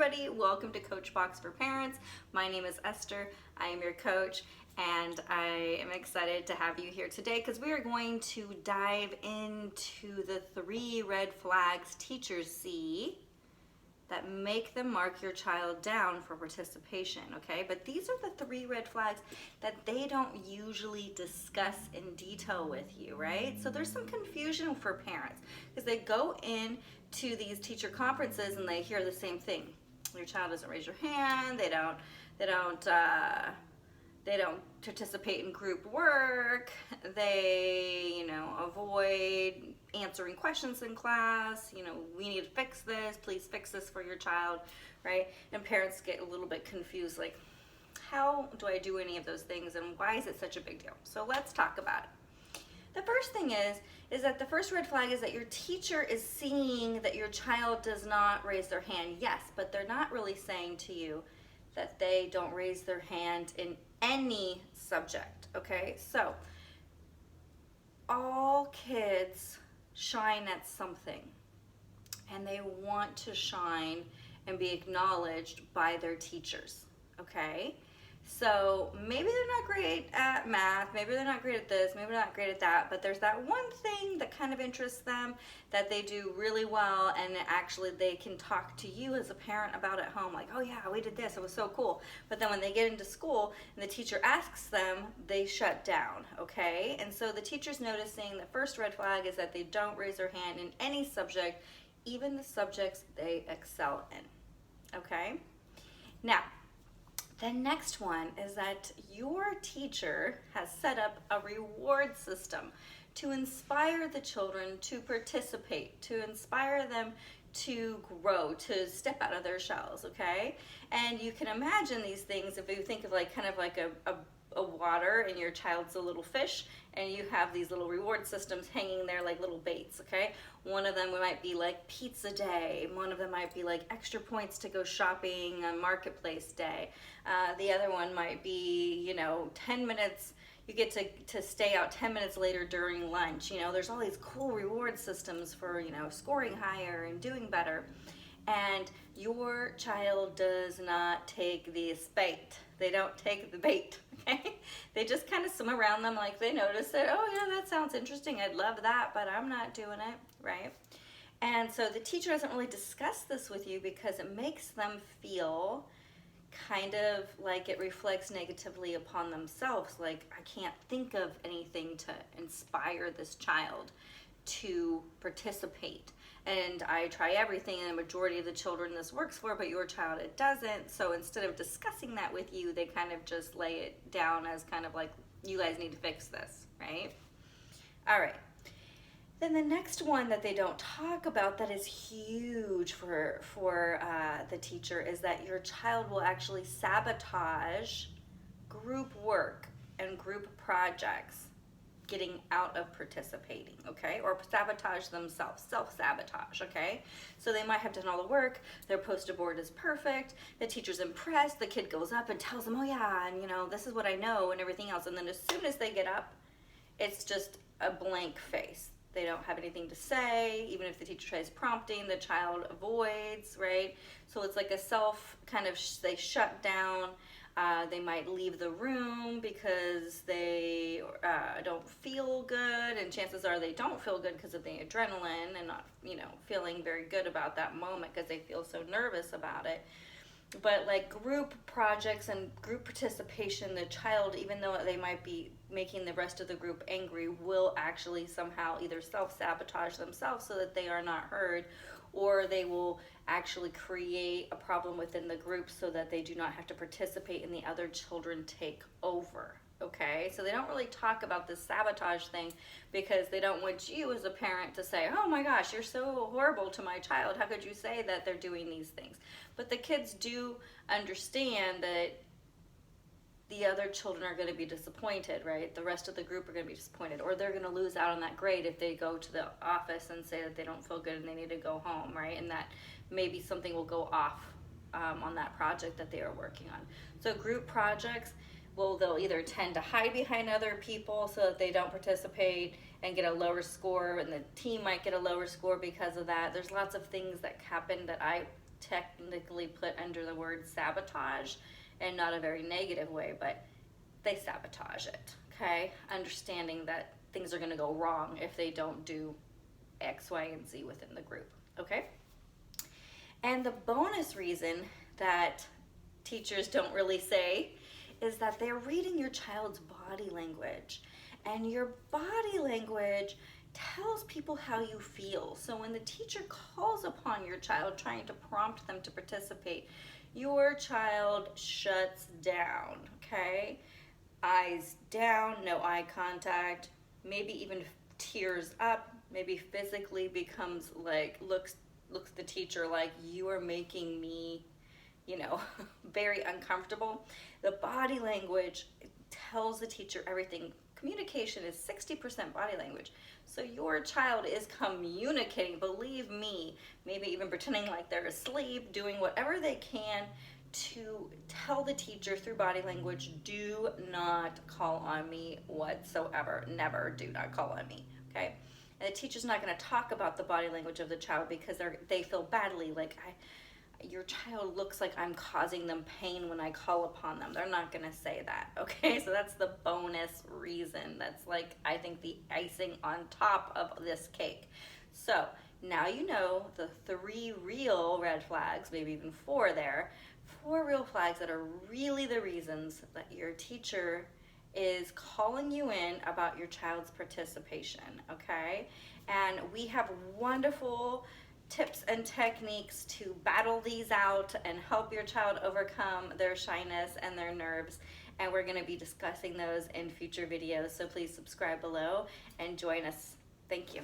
everybody, welcome to Coach Box for Parents. My name is Esther, I am your coach, and I am excited to have you here today because we are going to dive into the 3 red flags teachers see that make them mark your child down for participation, okay? But these are the 3 red flags that they don't usually discuss in detail with you, right? So there's some confusion for parents because they go in to these teacher conferences and they hear the same thing. Your child doesn't raise your hand, they don't participate in group work, they, avoid answering questions in class, we need to fix this, please fix this for your child, right? And parents get a little bit confused, like, how do I do any of those things and why is it such a big deal? So let's talk about it. The first thing is that the first red flag is that your teacher is seeing that your child does not raise their hand. Yes, but they're not really saying to you that they don't raise their hand in any subject, okay? So all kids shine at something and they want to shine and be acknowledged by their teachers, okay? So maybe they're not great at math, maybe they're not great at this, maybe they're not great at that, but there's that one thing that kind of interests them that they do really well, and actually they can talk to you as a parent about at home, like, oh yeah, we did this, it was so cool. But then when they get into school and the teacher asks them, they shut down, okay? And so the teacher's noticing the first red flag is that they don't raise their hand in any subject, even the subjects they excel in, okay? Now, the next one is that your teacher has set up a reward system to inspire the children to participate, to inspire them to grow, to step out of their shells, okay? And you can imagine these things if you think of kind of like a water and your child's a little fish and you have these little reward systems hanging there like little baits, okay? One of them might be like pizza day. One of them might be like extra points to go shopping on marketplace day. The other one might be, 10 minutes, you get to stay out 10 minutes later during lunch. There's all these cool reward systems for, scoring higher and doing better. And your child does not take this bait. They don't take the bait, okay? They just kind of swim around them like they notice it. Oh, yeah, that sounds interesting. I'd love that, but I'm not doing it, right? And so the teacher doesn't really discuss this with you because it makes them feel kind of like it reflects negatively upon themselves. Like, I can't think of anything to inspire this child to participate. And I try everything, and the majority of the children this works for, but your child it doesn't. So instead of discussing that with you, they kind of just lay it down as kind of like, you guys need to fix this, right? All right. Then the next one that they don't talk about that is huge for the teacher is that your child will actually sabotage group work and group projects getting out of participating, okay? Or sabotage themselves, self-sabotage, okay? So they might have done all the work, their poster board is perfect, the teacher's impressed, the kid goes up and tells them, oh yeah, and this is what I know and everything else. And then as soon as they get up, it's just a blank face. They don't have anything to say. Even if the teacher tries prompting, the child avoids, right? So it's like a self kind of, they shut down. They might leave the room because they don't feel good, and chances are they don't feel good because of the adrenaline and not, feeling very good about that moment because they feel so nervous about it. But like group projects and group participation, the child, even though they might be making the rest of the group angry, will actually somehow either self-sabotage themselves so that they are not heard, or they will actually create a problem within the group so that they do not have to participate and the other children take over, okay? So they don't really talk about this sabotage thing because they don't want you as a parent to say, oh my gosh, you're so horrible to my child. How could you say that they're doing these things? But the kids do understand that the other children are going to be disappointed, right? The rest of the group are going to be disappointed, or they're going to lose out on that grade if they go to the office and say that they don't feel good and they need to go home, right? And that maybe something will go off on that project that they are working on. So group projects, they'll either tend to hide behind other people so that they don't participate and get a lower score, and the team might get a lower score because of that. There's lots of things that happen that I technically put under the word sabotage, and not a very negative way, but they sabotage it, okay? Understanding that things are going to go wrong if they don't do X, Y, and Z within the group, okay? And the bonus reason that teachers don't really say is that they're reading your child's body language. And your body language tells people how you feel. So when the teacher calls upon your child trying to prompt them to participate, your child shuts down, okay? Eyes down, no eye contact, maybe even tears up, maybe physically becomes like, looks the teacher like, you are making me, very uncomfortable. The body language tells the teacher everything. Communication is 60% body language. So your child is communicating, believe me, maybe even pretending like they're asleep, doing whatever they can to tell the teacher through body language, do not call on me whatsoever. Never do not call on me, okay? And the teacher's not going to talk about the body language of the child because they feel badly, like, your child looks like I'm causing them pain when I call upon them. They're not going to say that, okay? So that's the bonus reason. That's like, I think, the icing on top of this cake. So now you know the 3 real red flags, maybe even 4 there, 4 real flags that are really the reasons that your teacher is calling you in about your child's participation, okay? And we have wonderful tips and techniques to battle these out and help your child overcome their shyness and their nerves. And we're going to be discussing those in future videos. So please subscribe below and join us. Thank you.